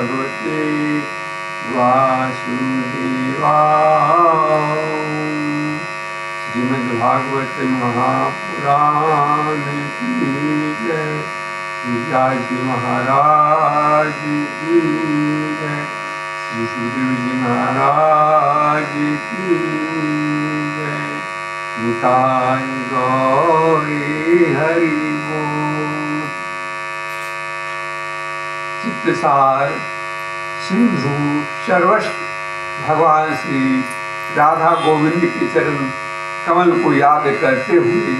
भगवते वासुदेवाय। श्रीमद्भागवत महापुराण की जय। श्री व्यास जी महाराज की जय। श्री सुखदेव जी महाराज की जय। निताय गौरी हरि बोल। चित्तसार सिंधु सर्वस्व भगवान श्री राधा गोविंद के चरण कमल को याद करते हुए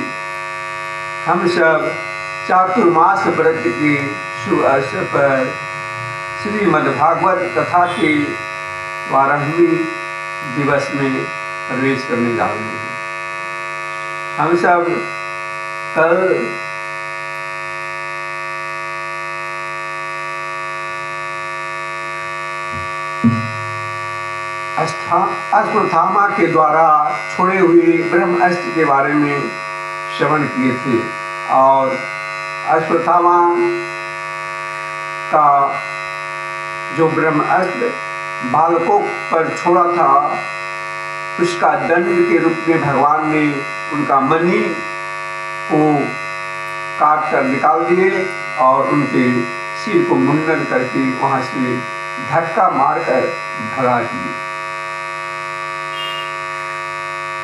हम सब चातुर्मास व्रत के शुभ अवसर पर श्रीमद्भागवत कथा के 12वें दिवस में प्रवेश करने जा रहे हैं। हम सब कल अश्वत्थामा के द्वारा छोड़े हुए ब्रह्मास्त्र के बारे में श्रवण किए थे और अश्वत्थामा का जो ब्रह्मास्त्र बालकों पर छोड़ा था उसका दंड के रूप में भगवान ने उनका मणि को काट कर निकाल दिए और उनके सिर को मुंडन करके वहां से धक्का मारकर भगा दिए।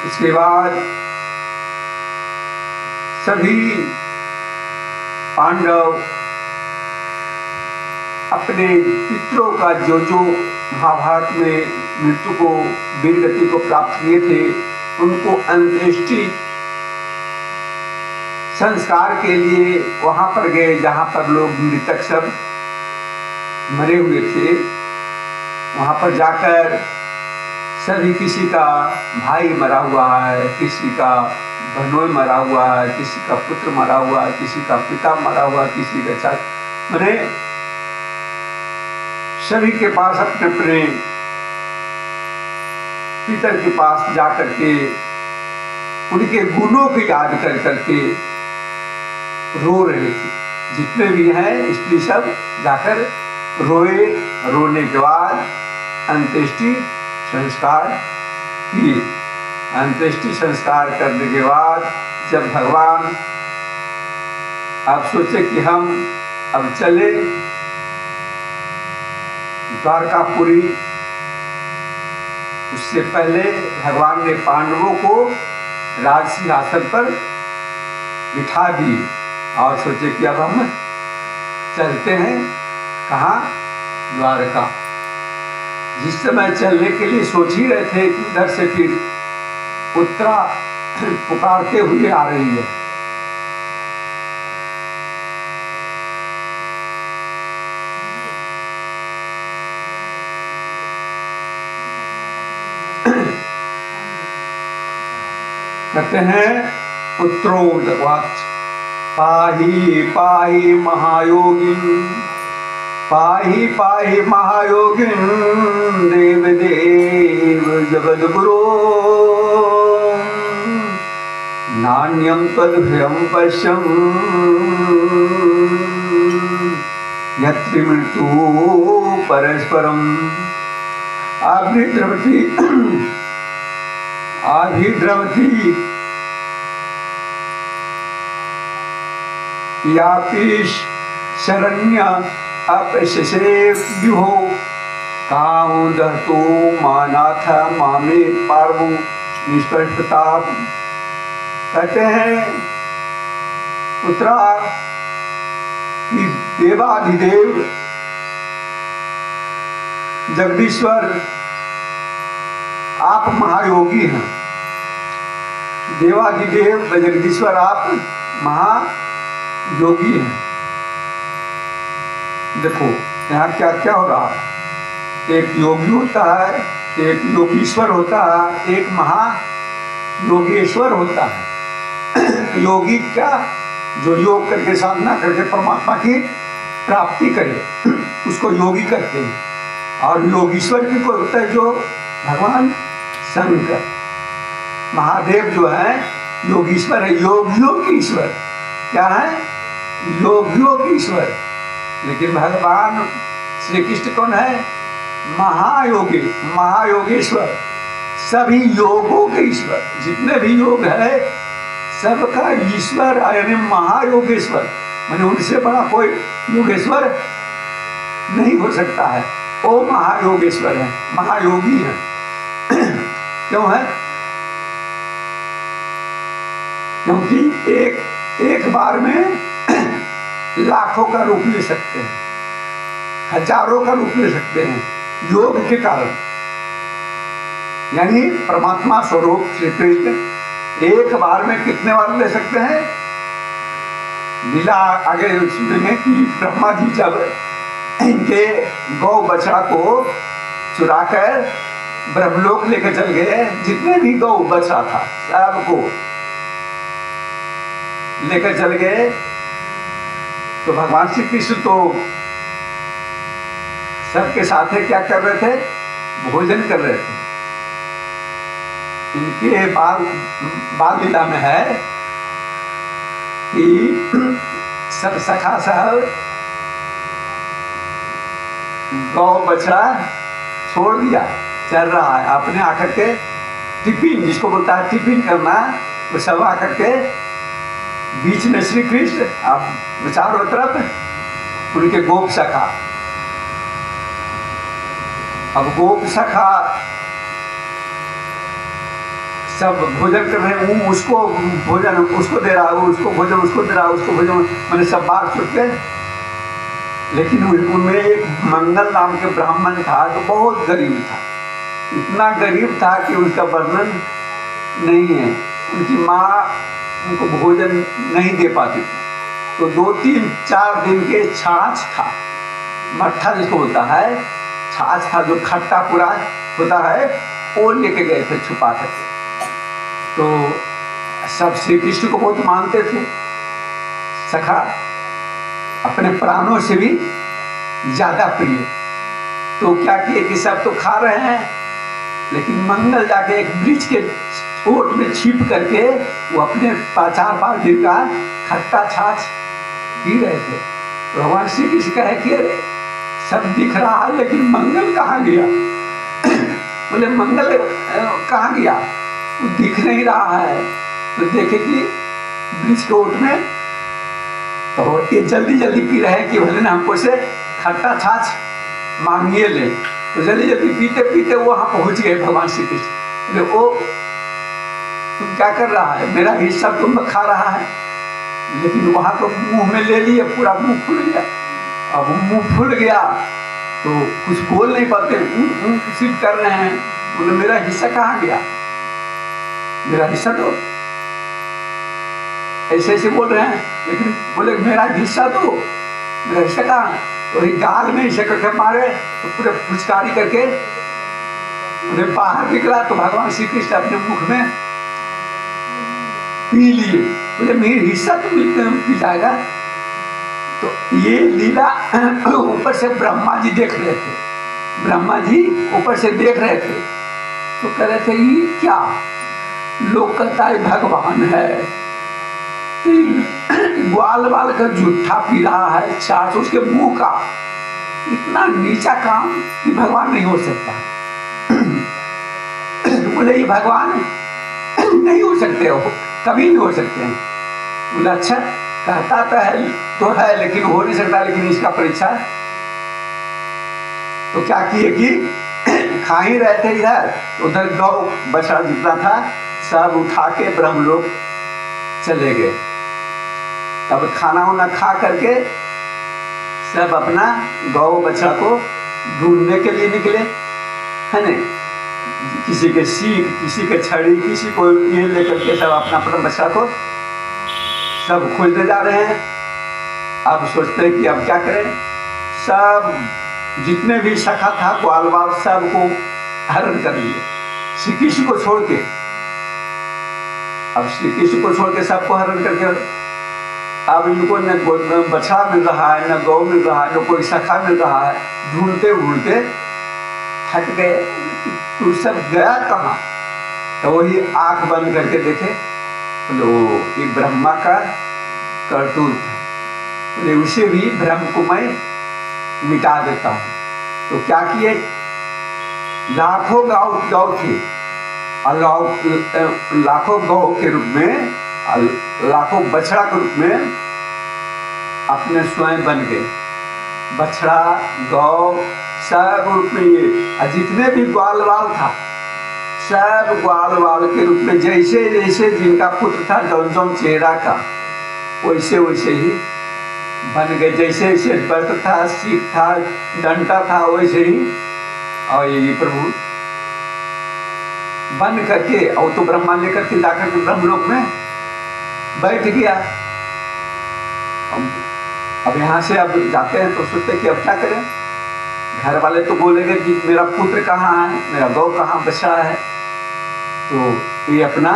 इसके बाद सभी पांडव अपने पितरों का जो महाभारत में मृत्यु को वीरगति को प्राप्त किए थे उनको अंत्येष्टि संस्कार के लिए वहां पर गए जहां पर लोग मृतक सब मरे हुए थे। वहां पर जाकर सभी किसी का भाई मरा हुआ है, किसी का बहनोई मरा हुआ है, किसी का पुत्र मरा हुआ है, किसी का पिता मरा हुआ है, किसी का चाचा मरे। सभी के पास अपने अपने पितर के पास जाकर के उनके गुणों को याद कर करके रो रहे थे। जितने भी हैं स्त्री सब जाकर रोए। रोने के बाद अंत्येष्टि संस्कार किए। अंत्येष्टि संस्कार करने के बाद जब भगवान आप सोचे कि हम अब चले द्वारकापुरी, उससे पहले भगवान ने पांडवों को राज सिंहासन पर बिठा दिए और सोचे कि अब हम चलते हैं कहाँ, द्वारका। जिस समय चलने के लिए सोच ही रहे थे कि उधर से फिर उत्तरा पुकारते हुए आ रही है। कहते हैं उत्तरोदवाच पाहि पाहि महायोगिन, पाहि पाहि महायोगिन देव देव जगद्गुरो, नान्यं तद्भयं पश्यं यत्र मृत्यु परस्परम। आभिद्रवती यापीश शरण्य अपशे व्यूहो कामो दहतो मानाथ मामे पार्वो निष्पक्षता। कहते हैं उत्तरा कि देवाधिदेव जगदीश्वर आप महायोगी हैं। देवाधिदेव जगदीश्वर आप महायोगी हैं। देखो यहाँ क्या क्या हो रहा है। एक योगी होता है, एक योगीश्वर होता है, एक महायोगेश्वर होता है। योगी क्या, जो योग करके साधना करके परमात्मा की प्राप्ति करे उसको योगी कहते हैं। और योगीश्वर भी कोई होता है जो भगवान शंकर महादेव जो है योगीश्वर है, योगियों की ईश्वर। क्या है? योगियों की ईश्वर। लेकिन भगवान श्री कृष्ण कौन है? महायोगी, महायोगेश्वर, सभी योगों के ईश्वर। जितने भी योग है सबका ईश्वर यानी महायोगेश्वर, माने उनसे बड़ा कोई योगेश्वर नहीं हो सकता है। वो महायोगेश्वर है, महायोगी है। क्यों है? क्योंकि एक बार में लाखों का रूप ले सकते हैं, हजारों का रूप ले सकते हैं योग के कारण। यानी परमात्मा स्वरूप श्री कृष्ण एक बार में कितने बार ले सकते हैं? लीला आगे सुनेंगे कि ब्रह्मा जी जब इनके गौ बछड़ा को चुराकर ब्रह्मलोक लेकर चल गए, जितने भी गौ बछड़ा था सबको लेकर चल गए, तो भगवान श्री कृष्ण तो सबके साथ क्या कर रहे थे? भोजन कर रहे थे। इनके बाल लीला में है कि सब सखा साहब गौ बछड़ा छोड़ दिया, चल रहा है अपने आकर के टिफिन, जिसको बोलता है टिफिन करना, वो सब आकर के बीच में श्री कृष्ण, आप चारों तरफ उनके गोप सखा। अब गोप सखा सब भोजन कर रहे हैं, उसको भोजन उसको दे रहा, उसको भोजन उसको दे रहा, उसको भोजन, मैंने सब बात चुके। लेकिन उनमें एक मंगल नाम के ब्राह्मण था जो बहुत गरीब था, इतना गरीब था कि उसका वर्णन नहीं है। उनकी माँ उनको भोजन नहीं दे पाती थी, तो 2-3-4 दिन के छाछ था, मट्ठा जिसको होता है, छाछ था जो खट्टा पूरा होता है, वो लेके गए थे छुपा करके। तो सब श्री कृष्ण को बहुत मानते थे, सखा अपने प्राणों से भी ज्यादा प्रिय। तो क्या किए कि सब तो खा रहे हैं, लेकिन मंगल जाके एक वृक्ष के ओट में छिप करके वो अपने 4-5 दिन का खट्टा छाछ पी रहे थे। तो भगवान श्री कृष्ण कहे कि अरे सब दिख रहा है, लेकिन मंगल कहाँ गया? बोले मंगल कहाँ गया? वो दिख नहीं रहा है। तो देखे कि वृक्ष के ओट में, तो ये जल्दी जल्दी पी रहे हैं कि भले ना हमको से खट्टा छाछ मांगिए ले। तो जल्दी जल्दी पीते पीते वो वहाँ पहुँच गए भगवान श्री कृष्ण। वो तुम क्या कर रहा है? मेरा हिस्सा तुम खा रहा है। लेकिन वहाँ तो मुंह में ले लिए, पूरा मुंह फूल गया। अब मुंह फूल गया तो कुछ बोल नहीं पाते, सिर्फ कर रहे हैं। बोले मेरा हिस्सा कहाँ गया? मेरा हिस्सा तो ऐसे ऐसे बोल रहे हैं, लेकिन बोले मेरा हिस्सा तो, मेरा हिस्सा कहाँ? तो वही गाल में इसे करके मारे, तो पूरे फुचकारी करके उन्हें बाहर निकला। तो भगवान श्री कृष्ण अपने मुख में पी लिए। बोले मेरा हिस्सा तो पी जाएगा। तो ये लीला ऊपर से ब्रह्मा जी देख रहे थे। ब्रह्मा जी ऊपर से देख रहे थे, तो कह रहे थे ये क्या? लोग कहता है भगवान है, ग्वाल वाल का जूठा पी रहा है छाछ उसके मुंह का। इतना नीचा काम कि भगवान नहीं हो सकता। बोले ये भगवान नहीं हो सकते हो, कभी नहीं हो सकते हैं। बोले अच्छा, कहता तो है लेकिन हो नहीं सकता, लेकिन इसका परीक्षा। तो क्या किए कि खा ही रहे थे इधर, उधर गौ बछड़ा जितना था सब उठा के ब्रह्मलोक चले गए। तब खाना वाना खा करके सब अपना गौ बछड़ा को ढूंढने के लिए निकले, है न? किसी के सीख, किसी के छड़ी, किसी को ये लेकर के सब अपना अपना बछड़ा को सब खोजने जा रहे हैं। अब सोचते हैं कि अब क्या करें। सब जितने भी सखा था ग्वाल बाल सबको हरण कर लिए, श्री कृष्ण को छोड़ के। अब श्री कृष्ण को छोड़ के सबको हरण करके अब इनको न बछड़ा मिल रहा है, न गौ मिल रहा है, न कोई सखा मिल रहा है। ढूंढते ढूंढते थक गए, तू सब गया कहाँ? तो वही आंख बंद करके देखे, बोले वो एक ब्रह्मा का करतूत है, बोले उसे भी ब्रह्म को मैं मिटा देता हूँ। तो क्या किए, लाखों गौ थे और लाखों गौ के रूप में, लाखों बछड़ा के रूप में अपने स्वयं बन गए। बछड़ा गौ सब रूप में ये, और जितने भी ग्वाल वाल था सब ग्वाल वाल के रूप में, जैसे जैसे जिनका पुत्र था जौन जौन चेहरा का वैसे वैसे ही बन गए। जैसे जैसे व्रत था, सीख था, डंडा था, वैसे ही और ये प्रभु बन करके, और तो ब्रह्मा लेकर के जाकर के ब्रह्मलोक में बैठ गया। अब यहाँ से अब जाते हैं तो सोचते कि अब क्या करें। घर वाले तो बोलेंगे कि मेरा पुत्र कहाँ है, मेरा गौ कहाँ बचा है। तो ये अपना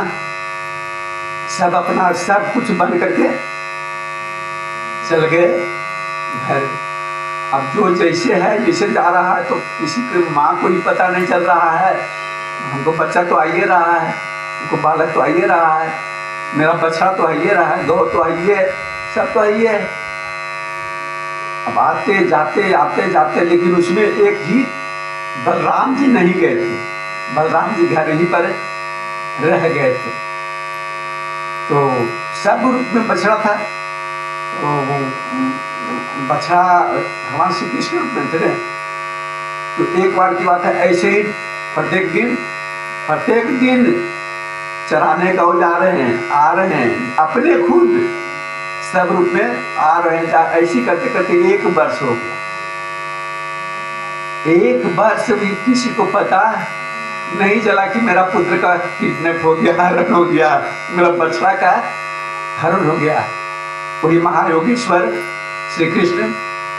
सब कुछ बन करके चल गए घर। अब जो जैसे है जैसे जा रहा है, तो किसी की माँ को ही पता नहीं चल रहा है, हमको बच्चा तो आइए रहा है, हमको बालक तो आइए रहा है, मेरा बछड़ा तो आइए रहा है, गौ तो आइए, सब तो आइए। अब आते जाते लेकिन उसमें एक ही बलराम जी नहीं गए थे। बलराम जी घर ही पर रह गए थे। तो सब रूप में बछड़ा था, तो बछड़ा भगवान श्री कृष्ण रूप में थे। तो एक बार की बात है, ऐसे ही प्रत्येक दिन चराने गौ जा रहे हैं, आ रहे हैं, अपने खुद सब रूप में आ रहे हैं। ऐसी करते करते 1 वर्ष हो गया। 1 वर्ष भी किसी को पता नहीं चला कि मेरा पुत्र का किडनैप हो गया, हरण हो गया, मेरा बछड़ा का हरण हो गया। वही महायोगीश्वर श्री कृष्ण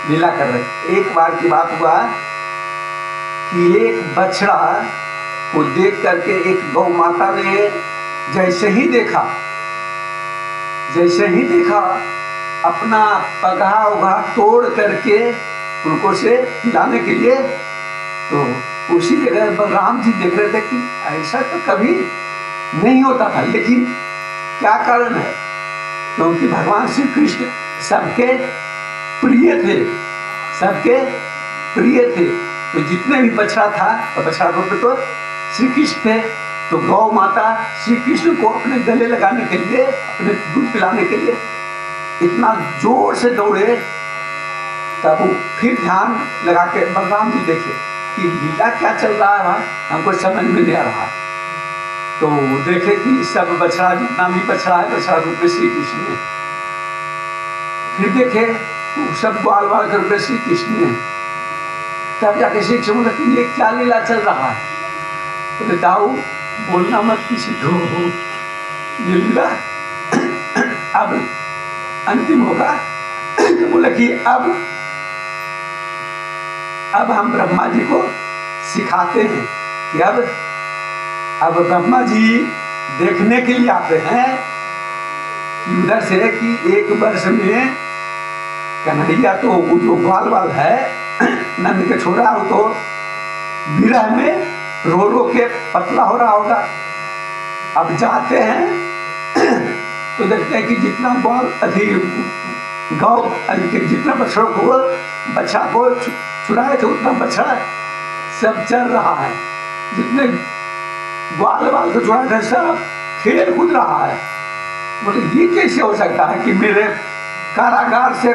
लीला कर रहे। एक बार की बात हुआ कि एक बछड़ा को देख करके एक गौ माता ने जैसे ही देखा अपना पगहा उगहा तोड़ करके उनको से खिलाने के लिए, तो उसी जगह बलराम जी देख रहे थे कि ऐसा तो कभी नहीं होता था। लेकिन क्या कारण है, क्योंकि भगवान श्री कृष्ण सबके प्रिय थे। तो जितने भी बछड़ा था, तो बछड़ा रूप में तो श्री कृष्ण थे। तो गौ माता श्री कृष्ण को अपने गले लगाने के लिए, अपने दूध पिलाने के लिए इतना जोर से दौड़े। तब फिर ध्यान लगा के बलराम जी देखे कि लीला क्या चल रहा है, हमको समझ में नहीं आ रहा। तो देखे कि सब बछड़ा, जितना भी बछड़ा है, बछड़ा रूप में श्री कृष्ण है। फिर देखे सब ग्वाल वाल के रूप में श्री कृष्ण है। तब जाके श्री कृष्ण बोले कि ये क्या लीला चल रहा है। तो दाऊ बोलना मत किसी को, ये लीला अब अंतिम होगा। तो बोला कि अब हम ब्रह्मा जी को सिखाते हैं कि अब ब्रह्मा जी देखने के लिए आते हैं कि उधर से कि 1 वर्ष में कन्हैया तो जो ग्वाल वाल है नंद के छोरा, वो तो विरह में रो रो के पतला हो रहा होगा। अब जाते हैं तो देखते हैं कि जितना गौ जितना बछड़ा को छुड़ाए थे उतना बछड़ा सब चल रहा है, जितने ग्वाल वाल को छुड़ाए थे सब खेल कूद रहा है। बोले ये कैसे हो सकता है कि मेरे कारागार से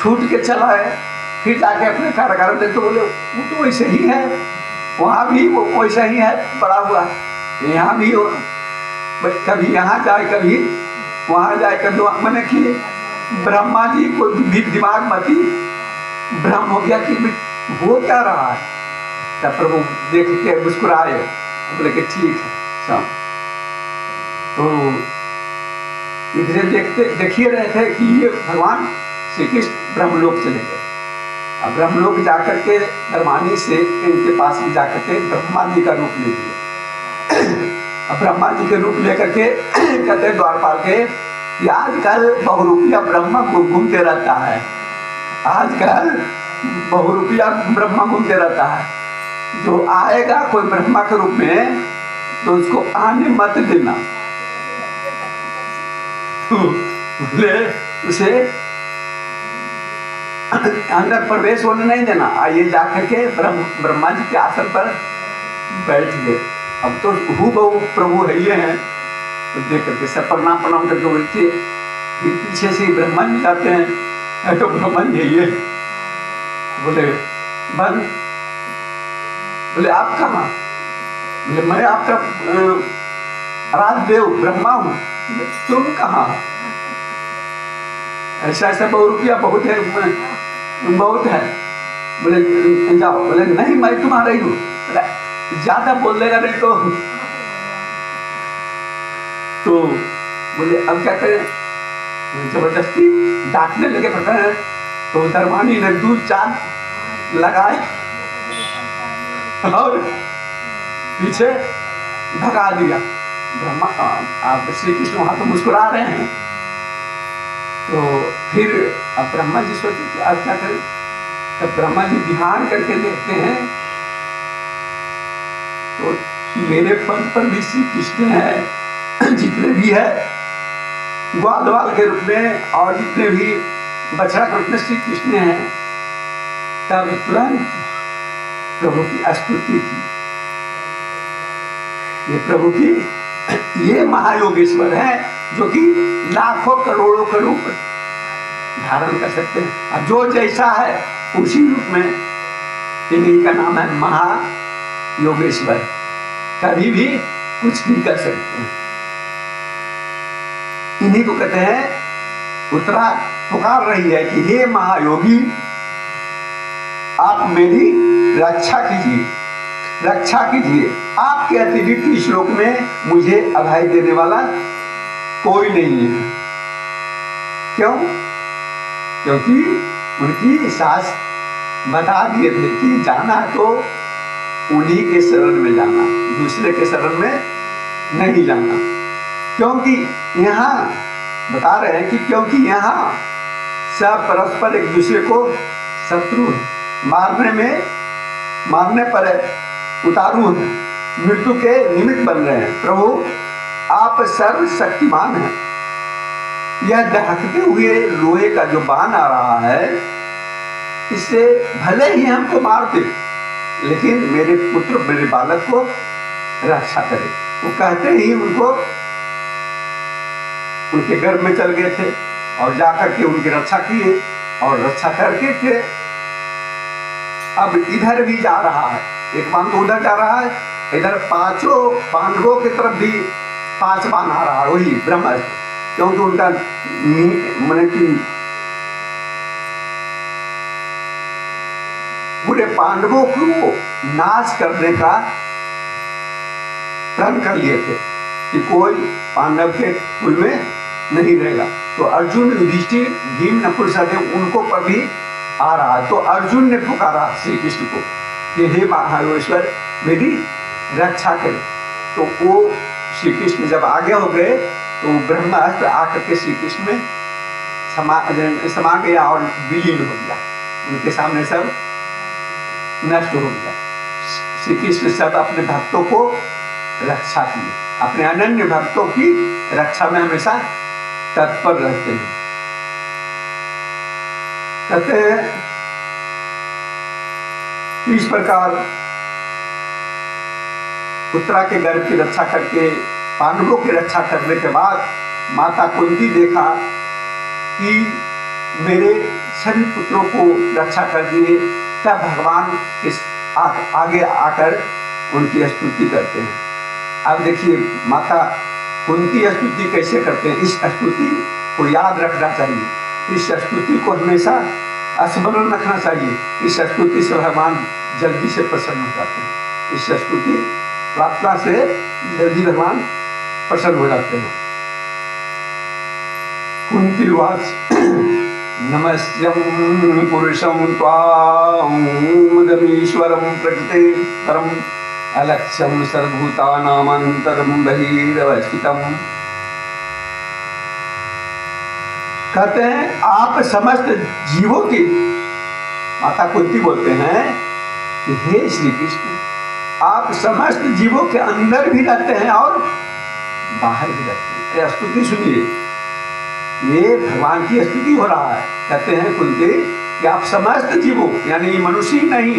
छूट के चला है, फिर जाके अपने कारागार में। तो बोले वो तो वैसे ही है, वहाँ भी वो वैसा ही है पड़ा हुआ, यहाँ भी हो, कभी यहाँ जाए कभी वहाँ जाए कभी वहाँ। मैंने कि ब्रह्मा जी को भी दिमाग मती भ्रम हो गया कि हो क्या रहा है। तब प्रभु देख के मुस्कुराए, बोले कि ठीक है सब। तो इधर देखिए रहे थे कि ये भगवान श्री कृष्ण ब्रह्मलोक चले गए। अब ब्रह्मलोक जाकर के ब्रह्मानी से इनके पास भी जाकर के ब्रह्मा जी का रूप ले लिए। अब ब्रह्मा जी के रूप लेकर के कहते द्वारपाल के कि आजकल बहुरूपिया ब्रह्मा घूमते रहता है, आजकल बहुरूपिया ब्रह्मा घूमते रहता है। जो आएगा कोई ब्रह्मा के रूप में तो उसको आने मत देना। बोले उसे अंदर प्रवेश होने नहीं देना। आइए जाकर के ब्रह्मा जी के आसन पर बैठ गए। अब तो हूबहू प्रभु है ये हैं, तो देख करके सब प्रणाम करके बैठे। फिर पीछे से ब्रह्मा जी जाते हैं, तो ब्रह्मा जी है ये, बोले बंद। बोले आप कहाँ? बोले मैं आपका राजदेव ब्रह्मा हूँ। तुम कहाँ? ऐसा ऐसा रुपया बहुत है, बहुत है। बोले जाओ। बोले नहीं मैं तुम्हारा ही हूँ। ज्यादा बोल देगा नहीं तो बोले अब क्या करें? जबरदस्ती डांटने लगे पता है। तो दरबानी ने 2-4 लगाए और पीछे भगा दिया। ब्रह्मा आप श्री कृष्ण वहां तो मुस्कुरा रहे हैं। तो फिर अब ब्रह्मा जी सोचे कि अब क्या करें? तब ब्रह्मा जी ध्यान करके देखते हैं तो मेरे पद पर भी श्री कृष्ण है, जितने भी है ग्वाल के रूप में और जितने भी बछड़ा के रूप में श्री कृष्ण है। तब तुरंत प्रभु की स्तुति की। ये प्रभु की ये महायोगेश्वर है जो कि लाखों करोड़ों का रूप धारण कर सकते हैं। अब जो जैसा है उसी रूप में इन्हीं का नाम है महायोगेश्वर। कभी भी कुछ भी कर सकते हैं। इन्हीं को कहते हैं उत्तरा पुकार रही है कि हे महायोगी आप मेरी रक्षा कीजिए, रक्षा कीजिए। आपके अतिरिक्त इस श्लोक में मुझे अभय देने वाला कोई नहीं है। क्यों? क्योंकि उनकी सास बता दिए थे कि जाना तो उन्हीं के शरण में जाना, दूसरे के शरण में नहीं जाना। क्योंकि यहाँ बता रहे हैं कि क्योंकि यहाँ सब परस्पर एक दूसरे को शत्रु मारने पर उतारू हैं, मृत्यु के निमित्त बन रहे हैं। प्रभु आप सर्वशक्तिमान हैं। यह दहकते हुए लोहे का जो बाण आ रहा है, इससे भले ही हमको मार दे, लेकिन मेरे पुत्र मेरे बालक को रक्षा करे। वो कहते ही उनको उनके गर्भ में चल गए थे और जाकर के उनकी रक्षा किए और रक्षा करके के अब इधर भी जा रहा है। एक बाण तो उधर जा रहा है, इधर 5 पांडवों की तरफ भी 5 बाण आ रहा है, वही ब्रह्मास्त्र। क्योंकि उनका मैंने कि पूरे पांडवों को नाश करने का प्रण कर लिए थे कि कोई पांडव के कुल में नहीं रहेगा। तो अर्जुन, युधिष्ठिर, भीम, नकुल, सहदेव उनको पर भी आ रहा। तो अर्जुन ने पुकारा श्री कृष्ण को कि हे महायोगेश्वर मेरी रक्षा करे। तो वो श्री कृष्ण जब आगे हो गए तो ब्रह्मास्त्र आकर के श्री कृष्ण में समा गया और विलीन हो गया। उनके सामने सब नष्ट हो गया। श्री कृष्ण सब अपने भक्तों को रक्षा किए, अपने अनन्य भक्तों की रक्षा में हमेशा तत्पर रहते हैं। कहते हैं इस प्रकार उत्तरा के गर्भ की रक्षा करके पांडवों की रक्षा करने के बाद माता कुंती देखा कि मेरे सभी पुत्रों को रक्षा कर दिए। तब भगवान इस आगे आकर उनकी स्तुति करते हैं। अब देखिए माता कुंती स्तुति कैसे करते हैं। इस स्तुति को याद रखना चाहिए, इस स्तुति को हमेशा स्मरण रखना चाहिए। इस स्तुति से भगवान जल्दी से प्रसन्न हो जाते हैं। इस स्तुति प्रार्थना से जल्दी भगवान प्रसन्न हो जाते हैं। कुंती वाच नमस्यं पुरुषं त्वामुदमीश्वरं प्रकृते परम अलक्ष्यं सर्वभूतानामन्तरं बहिरवस्थितम्। कहते हैं आप समस्त जीवों की, माता कुंती बोलते हैं कि हे श्री कृष्ण आप समस्त जीवों के अंदर भी रहते हैं और बाहर भी रहते हैं। स्तुति सुनिए, ये भगवान की स्तुति हो रहा है। कहते हैं कुंती कि आप समस्त जीवों यानी मनुष्य ही नहीं